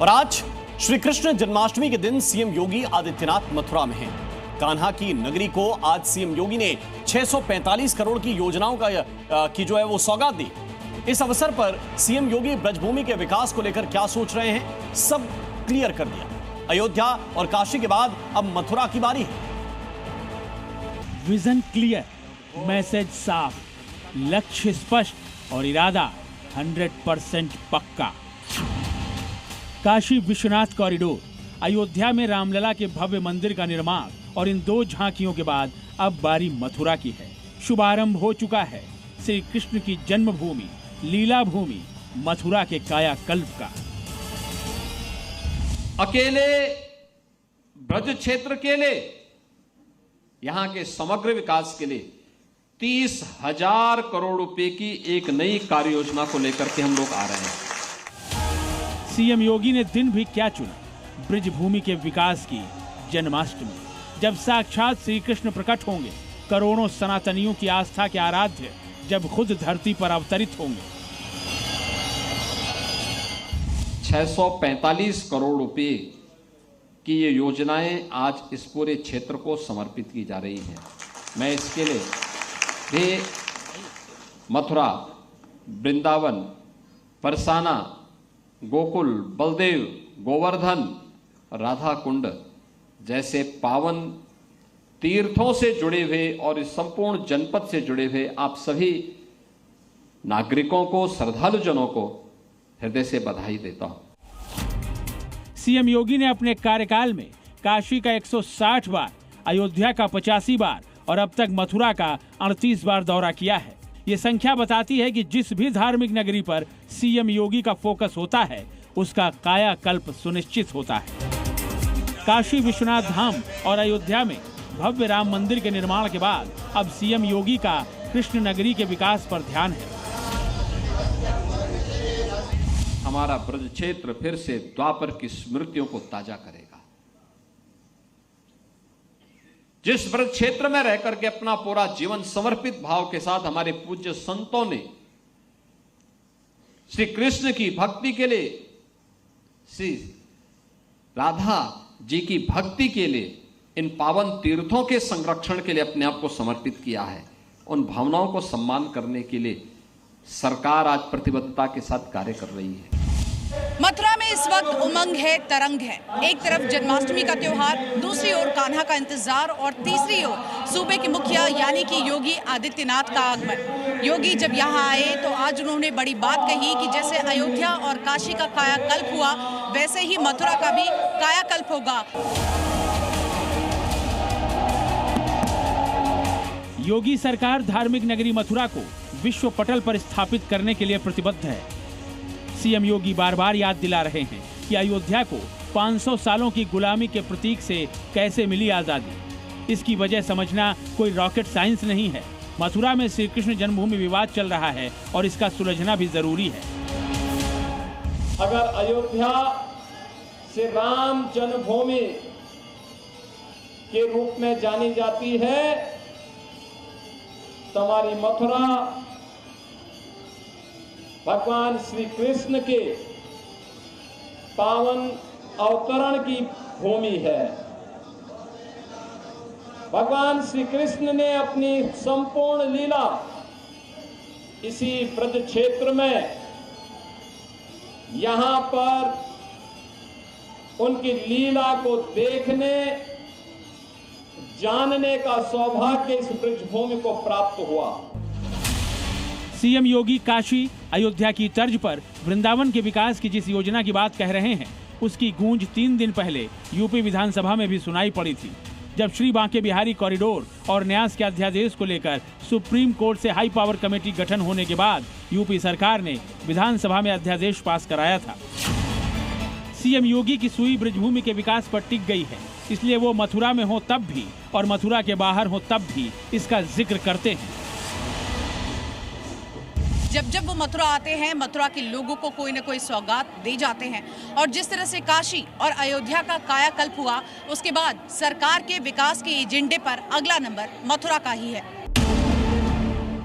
और आज श्री कृष्ण जन्माष्टमी के दिन सीएम योगी आदित्यनाथ मथुरा में हैं। कान्हा की नगरी को आज सीएम योगी ने 645 करोड़ की योजनाओं की जो है वो सौगात दी। इस अवसर पर सीएम योगी ब्रजभूमि के विकास को लेकर क्या सोच रहे हैं, सब क्लियर कर दिया। अयोध्या और काशी के बाद अब मथुरा की बारी है। विजन क्लियर, मैसेज साफ, लक्ष्य स्पष्ट और इरादा 100% पक्का। काशी विश्वनाथ कॉरिडोर, अयोध्या में रामलला के भव्य मंदिर का निर्माण और इन दो झांकियों के बाद अब बारी मथुरा की है। शुभारंभ हो चुका है श्री कृष्ण की जन्मभूमि, लीला भूमि मथुरा के कायाकल्प का। अकेले ब्रज क्षेत्र के लिए, यहां के समग्र विकास के लिए 30,000 करोड़ रुपए की एक नई कार्य योजना को लेकर के हम लोग आ रहे हैं। सीएम योगी ने दिन भी क्या चुना, ब्रजभूमि के विकास की जन्माष्टमी, जब साक्षात श्री कृष्ण प्रकट होंगे, करोड़ों सनातनियों की आस्था के आराध्य जब खुद धरती पर अवतरित होंगे। 645 करोड़ रुपए की ये योजनाएं आज इस पूरे क्षेत्र को समर्पित की जा रही हैं। मैं इसके लिए भी मथुरा, वृंदावन, बरसाना, गोकुल, बलदेव, गोवर्धन, राधा कुंड जैसे पावन तीर्थों से जुड़े हुए और इस संपूर्ण जनपद से जुड़े हुए आप सभी नागरिकों को, श्रद्धालुजनों को हृदय से बधाई देता हूं। सीएम योगी ने अपने कार्यकाल में काशी का 160 बार, अयोध्या का 85 बार और अब तक मथुरा का 38 बार दौरा किया है। ये संख्या बताती है कि जिस भी धार्मिक नगरी पर सीएम योगी का फोकस होता है, उसका कायाकल्प सुनिश्चित होता है। काशी विश्वनाथ धाम और अयोध्या में भव्य राम मंदिर के निर्माण के बाद अब सीएम योगी का कृष्ण नगरी के विकास पर ध्यान है। हमारा ब्रज क्षेत्र फिर से द्वापर की स्मृतियों को ताजा करेगा। जिस ब्रज क्षेत्र में रहकर के अपना पूरा जीवन समर्पित भाव के साथ हमारे पूज्य संतों ने श्री कृष्ण की भक्ति के लिए, श्री राधा जी की भक्ति के लिए, इन पावन तीर्थों के संरक्षण के लिए अपने आप को समर्पित किया है, उन भावनाओं को सम्मान करने के लिए सरकार आज प्रतिबद्धता के साथ कार्य कर रही है। मथुरा में इस वक्त उमंग है, तरंग है। एक तरफ जन्माष्टमी का त्योहार, दूसरी ओर कान्हा का इंतजार और तीसरी ओर सूबे के मुखिया यानी कि योगी आदित्यनाथ का आगमन। योगी जब यहाँ आए तो आज उन्होंने बड़ी बात कही कि जैसे अयोध्या और काशी का कायाकल्प हुआ, वैसे ही मथुरा का भी कायाकल्प होगा। योगी सरकार धार्मिक नगरी मथुरा को विश्व पटल पर स्थापित करने के लिए प्रतिबद्ध है। सीएम योगी बार बार याद दिला रहे हैं कि अयोध्या को 500 सालों की गुलामी के प्रतीक से कैसे मिली आजादी। इसकी वजह समझना कोई रॉकेट साइंस नहीं है। मथुरा में श्री कृष्ण जन्मभूमि विवाद चल रहा है और इसका सुलझना भी जरूरी है। अगर अयोध्या से राम जन्मभूमि के रूप में जानी जाती है, तो हमारी मथुरा भगवान श्री कृष्ण के पावन अवतरण की भूमि है। भगवान श्री कृष्ण ने अपनी संपूर्ण लीला इसी ब्रज क्षेत्र में, यहां पर उनकी लीला को देखने, जानने का सौभाग्य इस ब्रजभूमि को प्राप्त हुआ। सीएम योगी काशी, अयोध्या की तर्ज पर वृंदावन के विकास की जिस योजना की बात कह रहे हैं, उसकी गूंज 3 दिन पहले यूपी विधानसभा में भी सुनाई पड़ी थी, जब श्री बांके बिहारी कॉरिडोर और न्यास के अध्यादेश को लेकर सुप्रीम कोर्ट से हाई पावर कमेटी गठन होने के बाद यूपी सरकार ने विधानसभा में अध्यादेश पास कराया था। सीएम योगी की सुई ब्रजभूमि के विकास पर टिक गई है, इसलिए वो मथुरा में हो तब भी और मथुरा के बाहर हो तब भी इसका जिक्र करते हैं। जब जब वो मथुरा आते हैं, मथुरा के लोगों को कोई न कोई सौगात दे जाते हैं और जिस तरह से काशी और अयोध्या का कायाकल्प हुआ, उसके बाद सरकार के विकास के एजेंडे पर अगला नंबर मथुरा का ही है।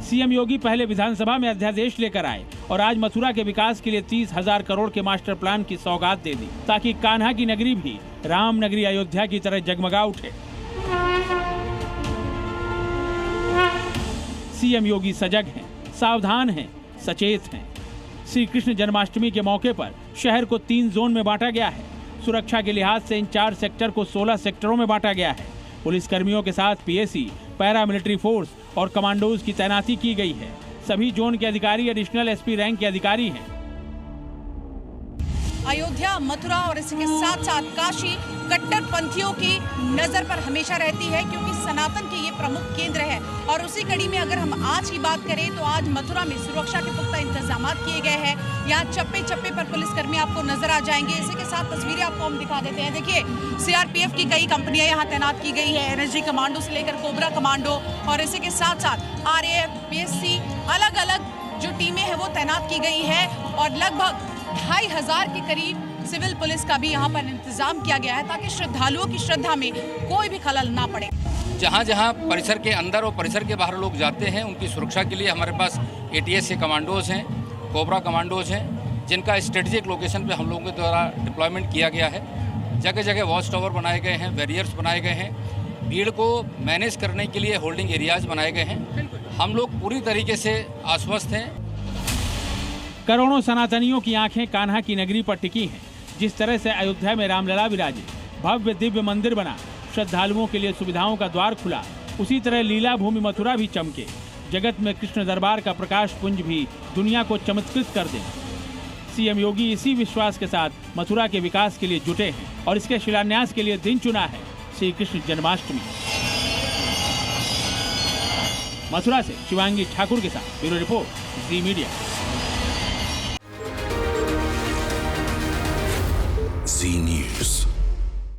सीएम योगी पहले विधानसभा में अध्यादेश लेकर आए और आज मथुरा के विकास के लिए 30,000 करोड़ के मास्टर प्लान की सौगात दे दी, ताकि कान्हा की नगरी भी राम नगरी अयोध्या की तरह जगमगा उठे। सीएम योगी सजग हैं, सावधान हैं, सचेत हैं। श्री कृष्ण जन्माष्टमी के मौके पर शहर को 3 जोन में बांटा गया है। सुरक्षा के लिहाज से इन 4 सेक्टर को 16 सेक्टरों में बांटा गया है। पुलिस कर्मियों के साथ पीएसी, पैरामिलिट्री फोर्स और कमांडोज की तैनाती की गई है। सभी जोन के अधिकारी एडिशनल एसपी रैंक के अधिकारी हैं। अयोध्या, मथुरा और इसके साथ साथ काशी कट्टरपंथियों की नजर पर हमेशा रहती है, क्योंकि सनातन के ये प्रमुख केंद्र है। और उसी कड़ी में अगर हम आज की बात करें तो आज मथुरा में सुरक्षा के पुख्ता इंतजाम किए गए हैं। यहाँ चप्पे चप्पे पर पुलिसकर्मी आपको नजर आ जाएंगे। इसी के साथ तस्वीरें आपको हम दिखा देते हैं। देखिए, सीआरपीएफ की कई कंपनियां यहाँ तैनात की गई है, एनएसजी कमांडो से लेकर कोबरा कमांडो, और इसी के साथ साथ आरएएफ, पीएससी, अलग अलग जो टीमें हैं वो तैनात की गई है। और लगभग 2,500 के करीब सिविल पुलिस का भी यहाँ पर इंतजाम किया गया है, ताकि श्रद्धालुओं की श्रद्धा में कोई भी खलल ना पड़े। जहाँ जहाँ परिसर के अंदर और परिसर के बाहर लोग जाते हैं, उनकी सुरक्षा के लिए हमारे पास एटीएस के कमांडोज हैं, कोबरा कमांडोज हैं, जिनका स्ट्रेटेजिक लोकेशन पे हम लोगों के द्वारा डिप्लॉयमेंट किया गया है। जगह जगह वॉच टावर बनाए गए हैं, बैरियर्स बनाए गए हैं, भीड़ को मैनेज करने के लिए होल्डिंग एरियाज बनाए गए हैं। हम लोग पूरी तरीके से आश्वस्त हैं। करोड़ों सनातनियों की आंखें कान्हा की नगरी पर टिकी हैं। जिस तरह से अयोध्या में रामलला विराजे, भव्य दिव्य मंदिर बना, श्रद्धालुओं के लिए सुविधाओं का द्वार खुला, उसी तरह लीला भूमि मथुरा भी चमके। जगत में कृष्ण दरबार का प्रकाश पुंज भी दुनिया को चमत्कृत कर दे। सीएम योगी इसी विश्वास के साथ मथुरा के विकास के लिए जुटे हैं और इसके शिलान्यास के लिए दिन चुना है श्री कृष्ण जन्माष्टमी। मथुरा से शिवांगी ठाकुर के साथ ब्यूरो रिपोर्ट, जी मीडिया। जी न्यूज़।